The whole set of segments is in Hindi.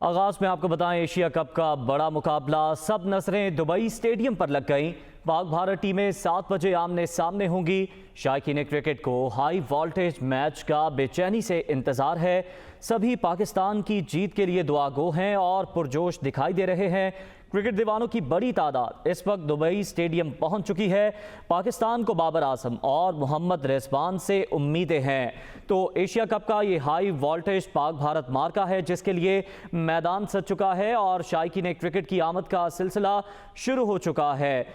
आगाज में आपको बताएं, एशिया कप का बड़ा मुकाबला, सब नजरें दुबई स्टेडियम पर लग गईं। पाक भारत टीमें 7 बजे आमने सामने होंगी। शायकीन क्रिकेट को हाई वोल्टेज मैच का बेचैनी से इंतजार है। सभी पाकिस्तान की जीत के लिए दुआगो हैं और पुरजोश दिखाई दे रहे हैं। क्रिकेट दीवानों की बड़ी तादाद इस वक्त दुबई स्टेडियम पहुंच चुकी है। पाकिस्तान को बाबर आजम और मोहम्मद रिजवान से उम्मीदें हैं। तो एशिया कप का ये हाई वोल्टेज पाक भारत मार्का है जिसके लिए मैदान सज चुका है और शायकीन क्रिकेट की आमद का सिलसिला शुरू हो चुका है।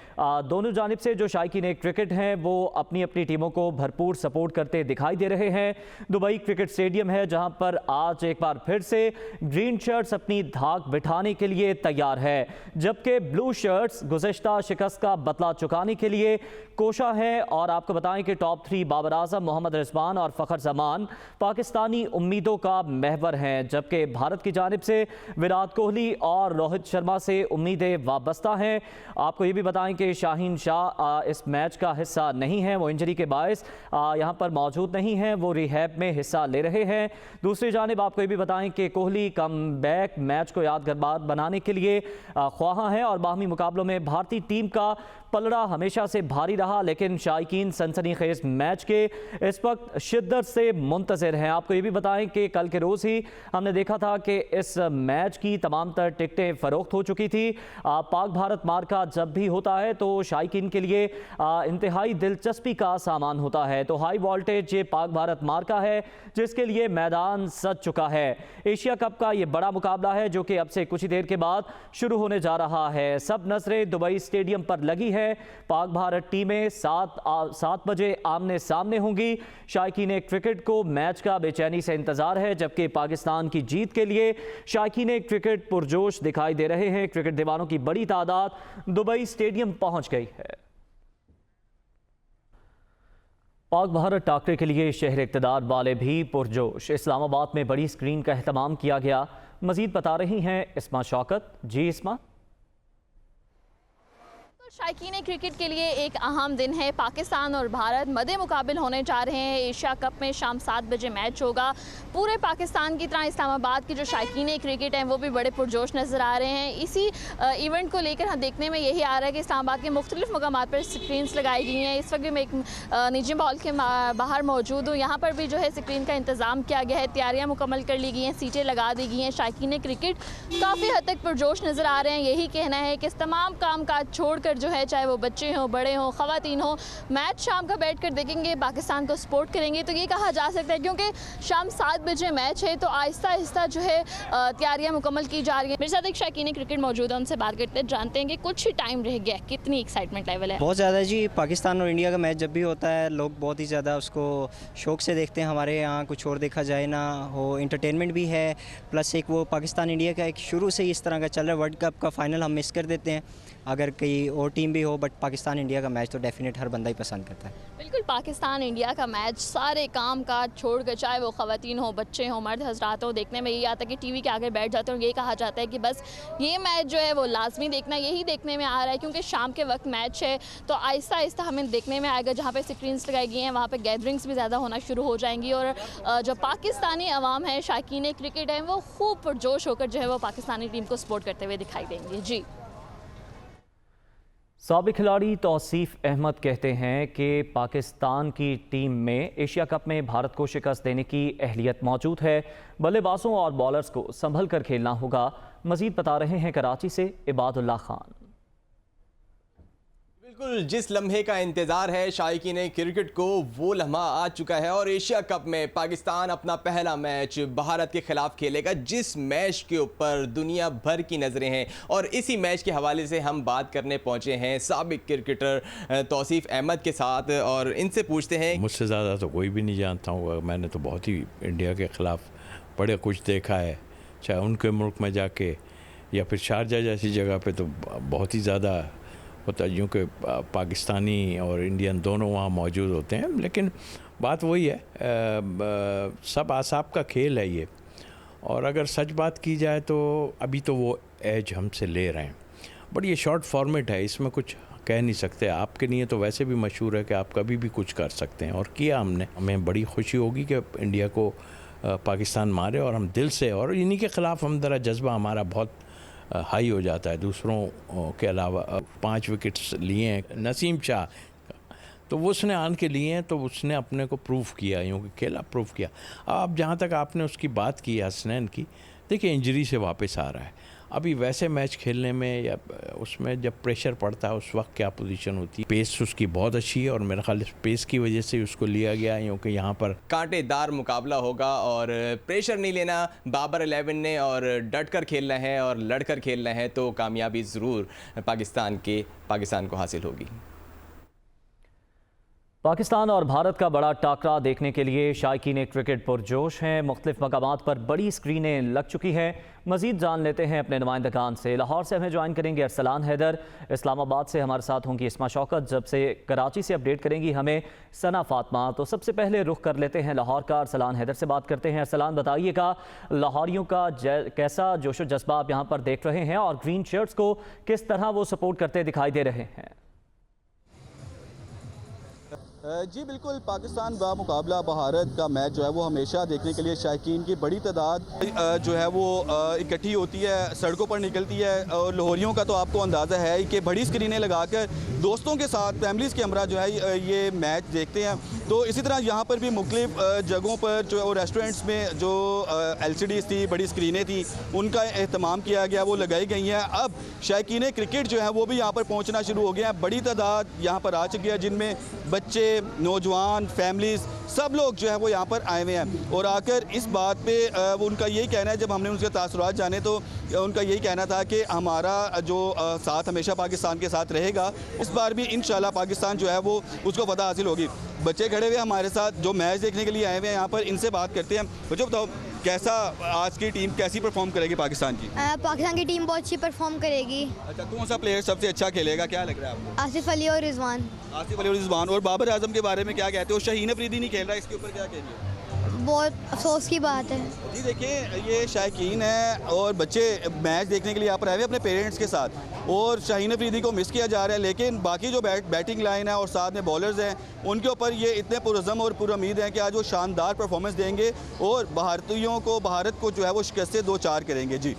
दोनों जानिब से जो शायकीन क्रिकेट हैं वो अपनी अपनी टीमों को भरपूर सपोर्ट करते दिखाई दे रहे हैं। दुबई क्रिकेट स्टेडियम है जहां पर आज एक बार फिर से ग्रीन शर्ट्स अपनी धाक बिठाने के लिए तैयार है, जबकि ब्लू शर्ट्स गुज़िश्ता शिकस्त का बदला चुकाने के लिए कोशा है। और आपको बताएं कि टॉप 3 बाबर आजम, मोहम्मद रिजवान और फ़खर जमान पाकिस्तानी उम्मीदों का महवर हैं, जबकि भारत की जानिब से विराट कोहली और रोहित शर्मा से उम्मीदें वाबस्ता हैं। आपको ये भी बताएं कि शाहीन शाह इस मैच का हिस्सा नहीं है, वो इंजरी के बायस यहाँ पर मौजूद नहीं हैं, वो रिहैब में हिस्सा ले रहे हैं। दूसरी जानिब आपको ये भी बताएं कि कोहली कम बैक मैच को यादगार बनाने के लिए ख्वाह हैं और बाहमी मुकाबलों में भारतीय टीम का पलड़ा हमेशा से भारी रहा, लेकिन शायकीन सनसनीखेज मैच के इस वक्त शिद्दत से मुंतज़िर हैं। आपको ये भी बताएं कि कल के रोज़ ही हमने देखा था कि इस मैच की तमाम तर टिकटें फ़रोख्त हो चुकी थी। पाक भारत मार्का जब भी होता है तो शायकीन के लिए इंतहाई दिलचस्पी का सामान होता है। तो हाई वोल्टेज ये पाक भारत मार्का है जिसके लिए मैदान सज चुका है। एशिया कप का ये बड़ा मुकाबला है जो कि अब से कुछ ही देर के बाद शुरू होने जा रहा है। सब नजरें दुबई स्टेडियम पर लगी है। पाक भारत टीमें 7 बजे आमने सामने होंगी। शायकीन क्रिकेट को मैच का बेचैनी से इंतजार है, जबकि पाकिस्तान की जीत के लिए शायकीन क्रिकेट पुरजोश दिखाई दे रहे हैं। क्रिकेट दीवानों की बड़ी तादाद दुबई स्टेडियम पहुंच गई है। पाक भारत टाकरे के लिए शहर इक़्तिदार वाले भी पुरजोश। इस्लामाबाद में बड़ी स्क्रीन का एहतमाम किया गया। मजीद बता रही हैं इस्मा शौकत। जी इस्मा। शायकीन क्रिकेट के लिए एक अहम दिन है। पाकिस्तान और भारत मदे मुकाबिल होने जा रहे हैं। एशिया कप में शाम 7 बजे मैच होगा। पूरे पाकिस्तान की तरह इस्लामाबाद की जो शायकीन क्रिकेट हैं वो भी बड़े पुरजोश नज़र आ रहे हैं। इसी इवेंट को लेकर हम देखने में यही आ रहा है कि इस्लामाबाद के मुख्तलिफ मकामात पर स्क्रीन्स लगाई गई हैं। इस वक्त भी मैं एक निजी हॉल के बाहर मौजूद हूँ। यहाँ पर भी जो है स्क्रीन का इंतज़ाम किया गया है। तैयारियाँ मुकम्मल कर ली गई हैं, सीटें लगा दी गई हैं। शायकीन क्रिकेट काफ़ी हद तक पुरजोश नज़र आ रहे हैं। यही कहना है कि इस तमाम काम काज छोड़ कर जो है, चाहे वो बच्चे हों, बड़े हों, ख़वातीन हों, मैच शाम का बैठ कर देखेंगे, पाकिस्तान को सपोर्ट करेंगे। तो ये कहा जा सकता है क्योंकि शाम 7 बजे मैच है तो आहिस्ता आहिस्ता जो है तैयारियां मुकम्मल की जा रही हैं। मेरे साथ एक शायकीन क्रिकेट मौजूद है, उनसे बात करते हैं, जानते हैं कि कुछ ही टाइम रह गया, कितनी एक्साइटमेंट लेवल है। बहुत ज़्यादा जी। पाकिस्तान और इंडिया का मैच जब भी होता है लोग बहुत ही ज़्यादा उसको शौक से देखते हैं। हमारे यहाँ कुछ और देखा जाए ना हो, इंटरटेनमेंट भी है, प्लस एक वो पाकिस्तान इंडिया का एक शुरू से ही इस तरह का चल रहा है। वर्ल्ड कप का फाइनल हम मिस कर देते हैं अगर कोई और टीम भी हो, बट पाकिस्तान इंडिया का मैच तो डेफिनेट हर बंदा ही पसंद करता है। बिल्कुल, पाकिस्तान इंडिया का मैच सारे काम काज छोड़ कर, चाहे वो ख़वातीन हो, बच्चे हों, मर्द हजरात हो, देखने में यही आता है कि टीवी के आगे बैठ जाते हैं और ये कहा जाता है कि बस ये मैच जो है वो लाजमी देखना। यही देखने में आ रहा है क्योंकि शाम के वक्त मैच है तो आहिस्ता आहिस्ता हमें देखने में आएगा। जहाँ पर स्क्रीन्स लगाई गई हैं वहाँ पर गैदरिंग्स भी ज़्यादा होना शुरू हो जाएंगी और जो पाकिस्तानी अवाम है, शायकीन क्रिकेट है, वो खूब पुरजोश होकर जो है वो पाकिस्तानी टीम को सपोर्ट करते हुए दिखाई देंगे। जी। साबिक खिलाड़ी तौसीफ अहमद कहते हैं कि पाकिस्तान की टीम में एशिया कप में भारत को शिकस्त देने की अहलियत मौजूद है। बल्लेबाजों और बॉलर्स को संभल कर खेलना होगा। मजीद बता रहे हैं कराची से इबादुल्लाह खान। बिल्कुल, जिस लम्हे का इंतज़ार है शायकीन क्रिकेट को वो लम्हा आ चुका है और एशिया कप में पाकिस्तान अपना पहला मैच भारत के ख़िलाफ़ खेलेगा, जिस मैच के ऊपर दुनिया भर की नज़रें हैं। और इसी मैच के हवाले से हम बात करने पहुँचे हैं साबिक क्रिकेटर तौसीफ अहमद के साथ और इनसे पूछते हैं। मुझसे ज़्यादा तो कोई भी नहीं जानता हूँ। मैंने तो बहुत ही इंडिया के ख़िलाफ़ बड़े कुछ देखा है, चाहे उनके मुल्क में जाके या फिर शारजा जैसी जगह पर तो बहुत ही ज़्यादा होता है, यूँ कि पाकिस्तानी और इंडियन दोनों वहाँ मौजूद होते हैं। लेकिन बात वही है, सब आसाब का खेल है ये। और अगर सच बात की जाए तो अभी तो वो एज हमसे ले रहे हैं, बट ये शॉर्ट फॉर्मेट है, इसमें कुछ कह नहीं सकते। आपके लिए तो वैसे भी मशहूर है कि आप कभी भी कुछ कर सकते हैं और किया हमने। हमें बड़ी खुशी होगी कि इंडिया को पाकिस्तान मारे और हम दिल से, और इन्हीं के ख़िलाफ़ हम ज़रा जज्बा हमारा बहुत हाई हो जाता है। दूसरों के अलावा 5 विकेट्स लिए हैं नसीम शाह, तो वो उसने आन के लिए हैं, तो उसने अपने को प्रूव किया, यूँ कि खेला प्रूव किया। अब जहाँ तक आपने उसकी बात की हसनैन की, देखिए इंजरी से वापस आ रहा है। अभी वैसे मैच खेलने में या उसमें जब प्रेशर पड़ता है उस वक्त क्या पोजीशन होती है। पेस उसकी बहुत अच्छी है और मेरा ख्याल पेस की वजह से उसको लिया गया है, क्योंकि यहाँ पर कांटेदार मुकाबला होगा और प्रेशर नहीं लेना बाबर 11 ने, और डट कर खेलना है और लड़कर खेलना है, तो कामयाबी ज़रूर पाकिस्तान को हासिल होगी। पाकिस्तान और भारत का बड़ा टाकरा देखने के लिए शायकीन क्रिकेट पुरजोश हैं। मुख्तलिफ मकामात पर बड़ी स्क्रीनें लग चुकी हैं। मज़ीद जान लेते हैं अपने नुमाइंदगान से। लाहौर से हमें ज्वाइन करेंगे अरसलान हैदर, इस्लामाबाद से हमारे साथ होंगी इस्मा शौकत, जब से कराची से अपडेट करेंगी हमें सना फातिमा। तो सबसे पहले रुख कर लेते हैं लाहौर का, अरसलान हैदर से बात करते हैं। अरसलान, बताइएगा लाहौरियों का कैसा जोशो जज्बा आप यहाँ पर देख रहे हैं और ग्रीन शर्ट्स को किस तरह वो सपोर्ट करते दिखाई दे रहे हैं? जी बिल्कुल, पाकिस्तान व मुकाबला भारत का मैच जो है वो हमेशा देखने के लिए शायकीन की बड़ी तादाद जो है वो इकट्ठी होती है, सड़कों पर निकलती है। और लाहौरियों का तो आपको अंदाज़ा है कि बड़ी स्क्रीनें लगाकर दोस्तों के साथ, फैमिलीज़ के हमरा जो है ये मैच देखते हैं। तो इसी तरह यहाँ पर भी मुख्तलिफ जगहों पर जो रेस्टोरेंट्स में जो LCDs थी, बड़ी स्क्रीनें थी, उनका एहतमाम किया गया, वो लगाई गई हैं। अब शायकीन क्रिकेट जो है वो भी यहाँ पर पहुँचना शुरू हो गया है। बड़ी तादाद यहाँ पर आ चुकी है, जिनमें बच्चे, नौजवान, फैमिलीज़, सब लोग जो है वो यहाँ पर आए हुए हैं। और आकर इस बात पे उनका यही कहना है, जब हमने उनके तासुरात जाने तो उनका यही कहना था कि हमारा जो साथ हमेशा पाकिस्तान के साथ रहेगा, इस बार भी इंशाल्लाह पाकिस्तान जो है वो उसको फतह हासिल होगी। बच्चे खड़े हुए हमारे साथ जो मैच देखने के लिए आए हुए हैं यहाँ पर, इनसे बात करते हैं। बच्चों बताओ, कैसा आज की टीम कैसी परफॉर्म करेगी पाकिस्तान की? पाकिस्तान की टीम बहुत अच्छी परफॉर्म करेगी। अच्छा, कौन सा प्लेयर सबसे अच्छा खेलेगा, क्या लग रहा है आपको? आसिफ अली और रिजवान। आसिफ अली और रिजवान। और बाबर आजम के बारे में क्या कहते हो? शाहीन अफरीदी नहीं खेल रहा, इसके ऊपर क्या कहेंगे? बहुत अफसोस की बात है। जी देखिए, ये शायकीन है और बच्चे मैच देखने के लिए यहाँ पर आए हुए अपने पेरेंट्स के साथ, और शाहीन अफरीदी को मिस किया जा रहा है। लेकिन बाकी जो बैटिंग लाइन है और साथ में बॉलर्स हैं, उनके ऊपर ये इतने पुरज़म और पुरुमीद हैं कि आज वो शानदार परफॉर्मेंस देंगे और भारत को जो है वो शिकस्त से 2-4 करेंगे। जी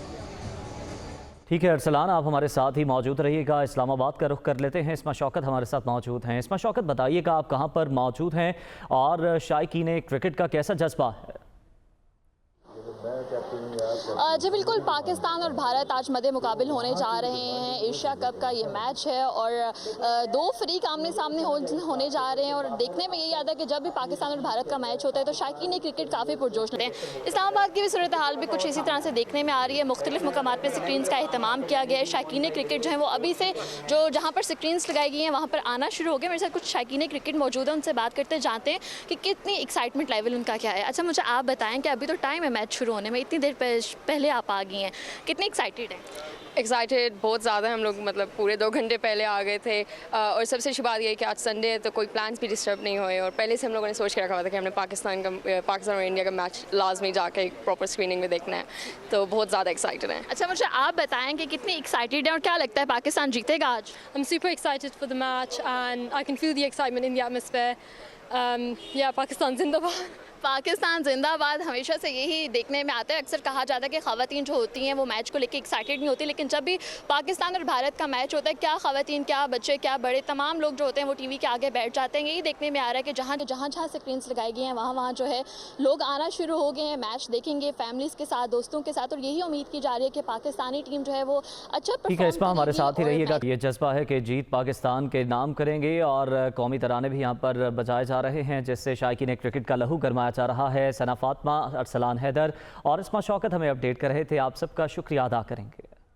ठीक है अरसलान, आप हमारे साथ ही मौजूद रहिएगा। इस्लामाबाद का रुख कर लेते हैं, इस्मा शौकत हमारे साथ मौजूद हैं। इस्मा शौकत, बताइएगा आप कहाँ पर मौजूद हैं और शायकीन क्रिकेट का कैसा जज्बा है? जी बिल्कुल, पाकिस्तान और भारत आज मदे मुकाबिल होने जा रहे हैं। एशिया कप का ये मैच है और 2 फरीक आमने सामने होने जा रहे हैं। और देखने में यही आता है कि जब भी पाकिस्तान और भारत का मैच होता है तो शायकीन क्रिकेट काफ़ी पुरजोश होते हैं। इस्लामाबाद की भी सूरत हाल भी कुछ इसी तरह से देखने में आ रही है। मुख्तलिफ मकामात पर स्क्रीन्स का अहतमाम किया गया है। शायकीन क्रिकेट जो है वो अभी से जो जहाँ पर स्क्रीन्स लगाई गई हैं वहाँ पर आना शुरू हो गया। मेरे साथ कुछ शायकीन क्रिकेट मौजूद है, उनसे बात करते जानते हैं कि कितनी एक्साइटमेंट लेवल उनका क्या है। अच्छा, मुझे आप बताएं कि अभी तो टाइम है मैच शुरू होने में, इतनी देर पहले आप आ गई हैं, कितने एक्साइटेड हैं? एक्साइटेड बहुत ज़्यादा है। हम लोग मतलब पूरे 2 घंटे पहले आ गए थे और सबसे अच्छी बात ये है कि आज संडे है तो कोई प्लान्स भी डिस्टर्ब नहीं हुए और पहले से हम लोगों ने सोच के रखा हुआ था कि हमने पाकिस्तान और इंडिया का मैच लाजमी जाके एक प्रॉपर स्क्रीनिंग में देखना है, तो बहुत ज़्यादा एक्साइटेड हैं। अच्छा, मुझे आप बताएं कि कितनी एक्साइटेड हैं और क्या लगता है पाकिस्तान जीतेगा आज? I'm super excited for the match and I can feel the excitement in the atmosphere. Yeah, Pakistan जिंदाबाद। पाकिस्तान जिंदाबाद हमेशा से यही देखने में आता है। अक्सर कहा जाता है कि ख़वातीन जो होती हैं वो मैच को लेकर एक्साइटेड नहीं होती, लेकिन जब भी पाकिस्तान और भारत का मैच होता है, क्या ख़वातीन, क्या बच्चे, क्या बड़े, तमाम लोग जो होते हैं वो टीवी के आगे बैठ जाते हैं। यही देखने में आ रहा है कि जहाँ जहाँ स्क्रीन्स लगाई गई हैं वहाँ जो है लोग आना शुरू हो गए हैं, मैच देखेंगे फैमिलीज़ के साथ, दोस्तों के साथ। और यही उम्मीद की जा रही है कि पाकिस्तानी टीम जो है वो अच्छा ठीक है इस्मा, हमारे साथ ही रहिएगा। ये जज्बा है कि जीत पाकिस्तान के नाम करेंगे और कौमी तराने भी यहाँ पर बजाए जा रहे हैं, जिससे शायकीन क्रिकेट का लहू गरमाया जा रहा है। सना फातिमा, अरसलान हैदर और इस्मा शौकत हमें अपडेट कर रहे थे। आप सबका शुक्रिया अदा करेंगे।